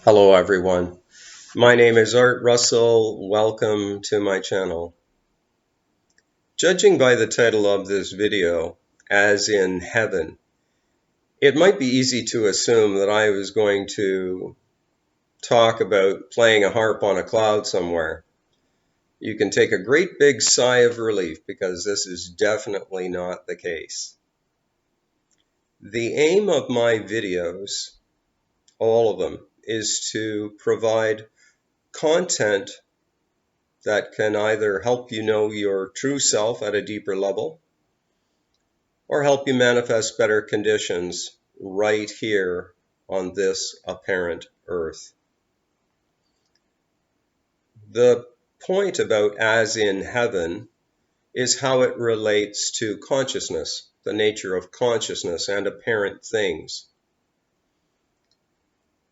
Hello everyone. My name is Art Russell. Welcome to my channel. Judging by the title of this video, As in Heaven, it might be easy to assume that I was going to talk about playing a harp on a cloud somewhere. You can take a great big sigh of relief because this is definitely not the case. The aim of my videos, all of them, is to provide content that can either help you know your true self at a deeper level or help you manifest better conditions right here on this apparent earth. The point about as in heaven is how it relates to consciousness, the nature of consciousness and apparent things.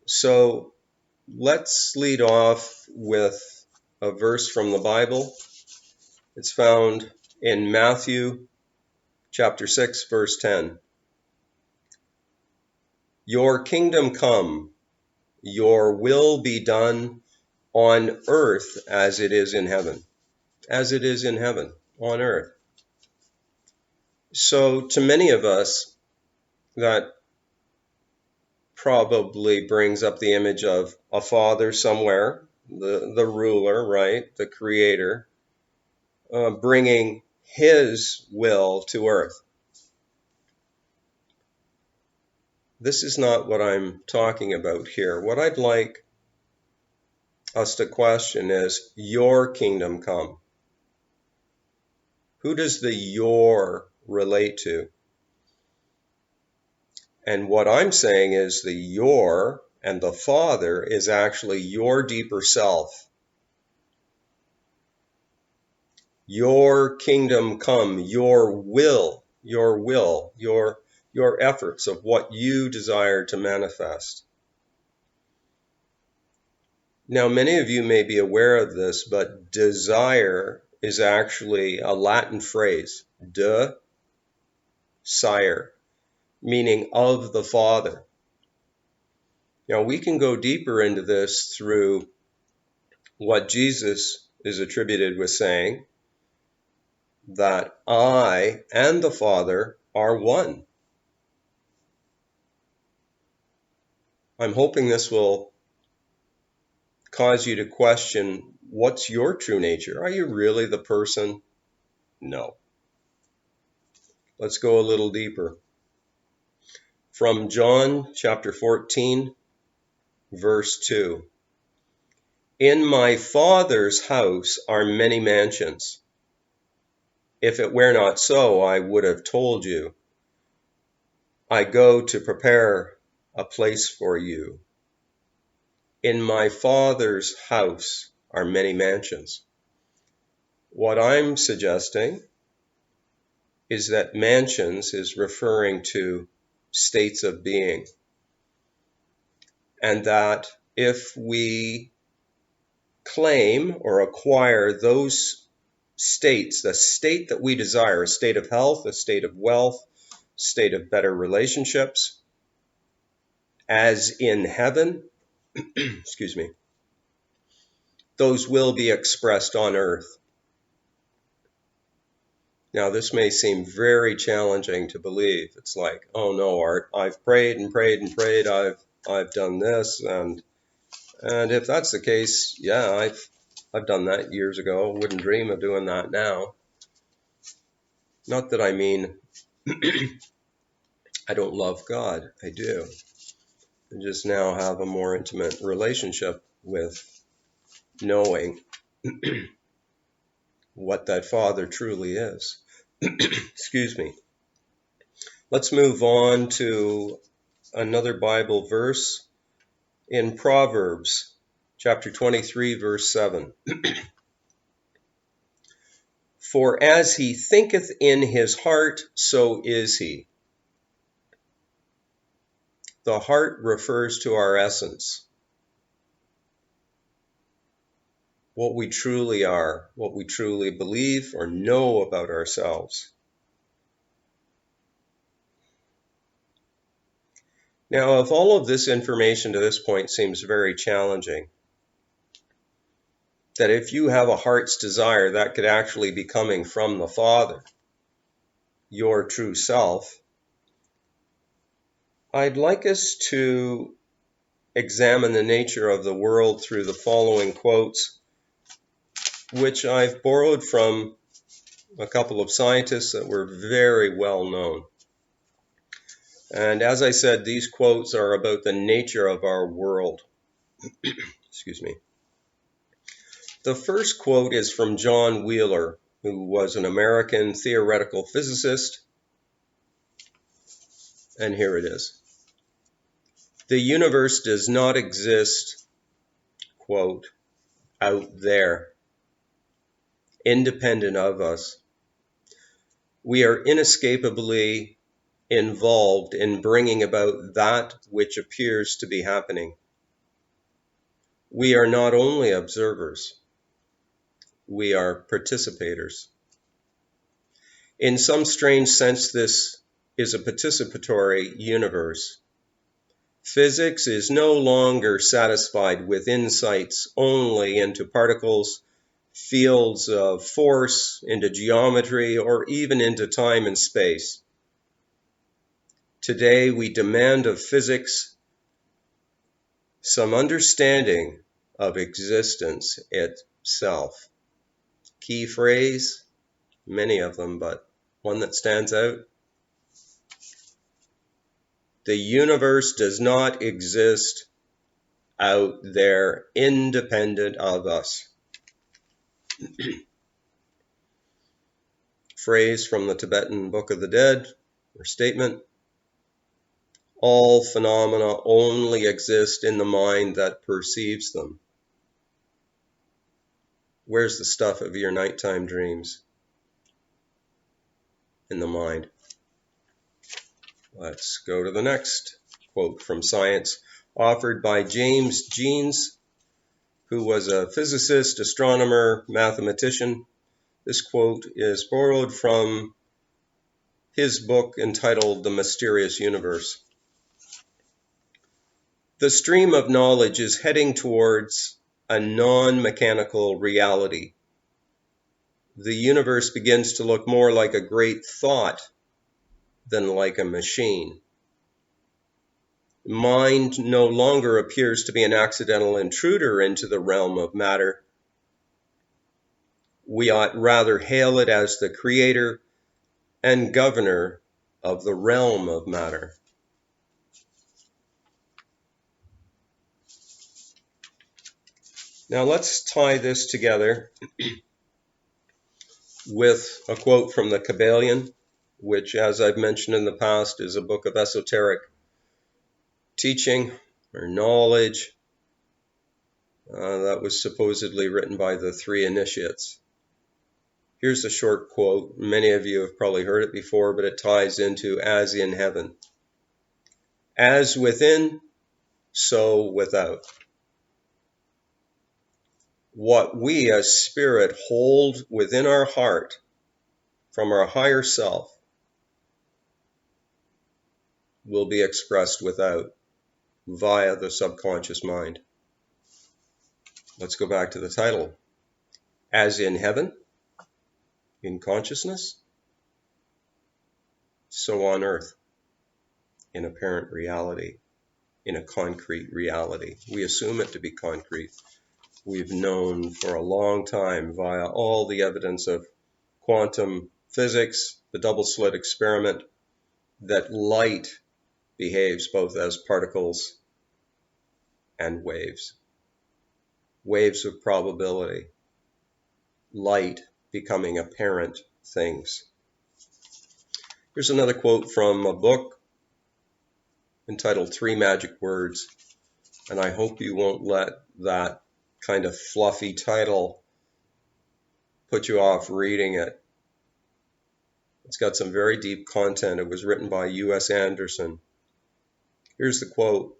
So let's lead off with a verse from the Bible. It's found in Matthew chapter 6, verse 10. Your kingdom come, your will be done on earth as it is in heaven. As it is in heaven, on earth. So to many of us, that probably brings up the image of a father somewhere, the ruler, right, the creator, bringing his will to earth. This is not what I'm talking about here. What I'd like us to question is, your kingdom come. Who does the your relate to? And what I'm saying is the your and the Father is actually your deeper self. Your kingdom come, your efforts of what you desire to manifest. Now, many of you may be aware of this, but desire is actually a Latin phrase, de sire, meaning of the Father. Now, we can go deeper into this through what Jesus is attributed with saying, that I and the Father are one. I'm hoping this will cause you to question, what's your true nature? Are you really the person? No. Let's go a little deeper. From John chapter 14, verse 2. In my Father's house are many mansions. If it were not so, I would have told you. I go to prepare a place for you. In my Father's house are many mansions. What I'm suggesting is that mansions is referring to states of being. And that if we claim or acquire those states, the state that we desire, a state of health, a state of wealth, state of better relationships, as in heaven, excuse me, those will be expressed on earth. Now, this may seem very challenging to believe. It's like, oh no, Art, I've prayed and prayed and prayed. I've done this, and if that's the case, yeah, I've done that years ago. Wouldn't dream of doing that now. Not that I mean I don't love God. I do. I just now have a more intimate relationship with knowing what that Father truly is. Excuse me. Let's move on to another Bible verse in Proverbs chapter 23, verse 7. For as he thinketh in his heart, so is he. The heart refers to our essence, what we truly are, what we truly believe or know about ourselves. Now, if all of this information to this point seems very challenging, that if you have a heart's desire, that could actually be coming from the Father, your true self, I'd like us to examine the nature of the world through the following quotes, which I've borrowed from a couple of scientists that were very well known. And as I said, these quotes are about the nature of our world. Excuse me. The first quote is from John Wheeler, who was an American theoretical physicist. And here it is. The universe does not exist, quote, out there, independent of us. We are inescapably involved in bringing about that which appears to be happening. We are not only observers, we are participators. In some strange sense, this is a participatory universe. Physics is no longer satisfied with insights only into particles, fields of force, into geometry, or even into time and space. Today, we demand of physics some understanding of existence itself. Key phrase, many of them, but one that stands out. The universe does not exist out there, independent of us. Phrase from the Tibetan Book of the Dead, or statement. All phenomena only exist in the mind that perceives them. Where's the stuff of your nighttime dreams? In the mind. Let's go to the next quote from Science, offered by James Jeans, who was a physicist, astronomer, mathematician. This quote is borrowed from his book entitled The Mysterious Universe. The stream of knowledge is heading towards a non-mechanical reality. The universe begins to look more like a great thought than like a machine. Mind no longer appears to be an accidental intruder into the realm of matter. We ought rather hail it as the creator and governor of the realm of matter. Now let's tie this together with a quote from the Kybalion, which, as I've mentioned in the past, is a book of esoteric teaching or knowledge that was supposedly written by the three initiates. Here's a short quote. Many of you have probably heard it before, but it ties into as in heaven. As within, so without. What we as spirit hold within our heart from our higher self will be expressed without, via the subconscious mind. Let's go back to the title. As in heaven, in consciousness, so on earth, in apparent reality, in a concrete reality. We assume it to be concrete. We've known for a long time via all the evidence of quantum physics, the double slit experiment, that light behaves both as particles and waves. Waves of probability. Light becoming apparent things. Here's another quote from a book entitled Three Magic Words, and I hope you won't let that kind of fluffy title put you off reading it. It's got some very deep content. It was written by U.S. Anderson. Here's the quote.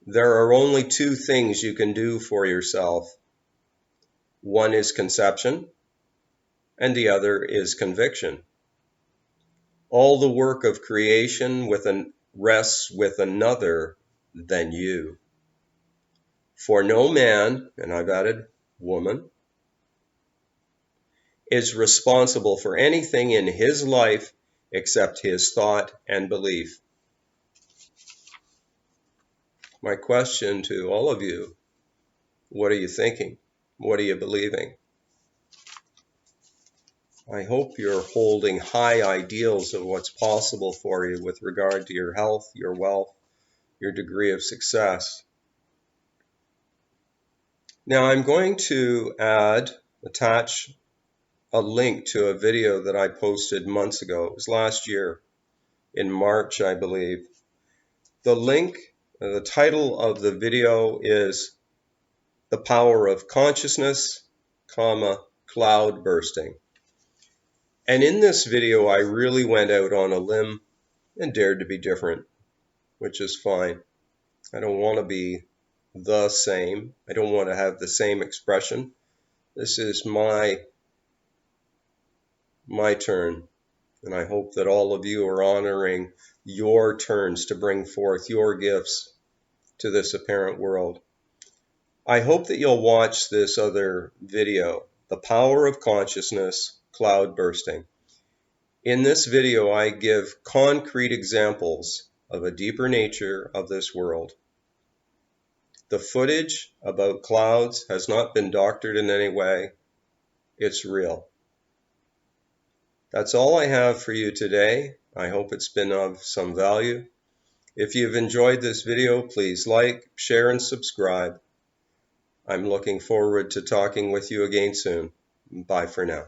There are only two things you can do for yourself. One is conception, and the other is conviction. All the work of creation rests with another than you. For no man, and I've added woman, is responsible for anything in his life except his thought and belief. My question to all of you, what are you thinking? What are you believing? I hope you're holding high ideals of what's possible for you with regard to your health, your wealth, your degree of success. Now I'm going to attach a link to a video that I posted months ago. It was last year, in March, I believe. The link, the title of the video is The Power of Consciousness, Cloud Bursting. And in this video, I really went out on a limb and dared to be different, which is fine. I don't want to be the same. I don't want to have the same expression. This is my turn, and I hope that all of you are honoring your turns to bring forth your gifts to this apparent world. I hope that you'll watch this other video, The Power of Consciousness, Cloud Bursting. In this video, I give concrete examples of a deeper nature of this world. The footage about clouds has not been doctored in any way. It's real. That's all I have for you today. I hope it's been of some value. If you've enjoyed this video, please like, share, and subscribe. I'm looking forward to talking with you again soon. Bye for now.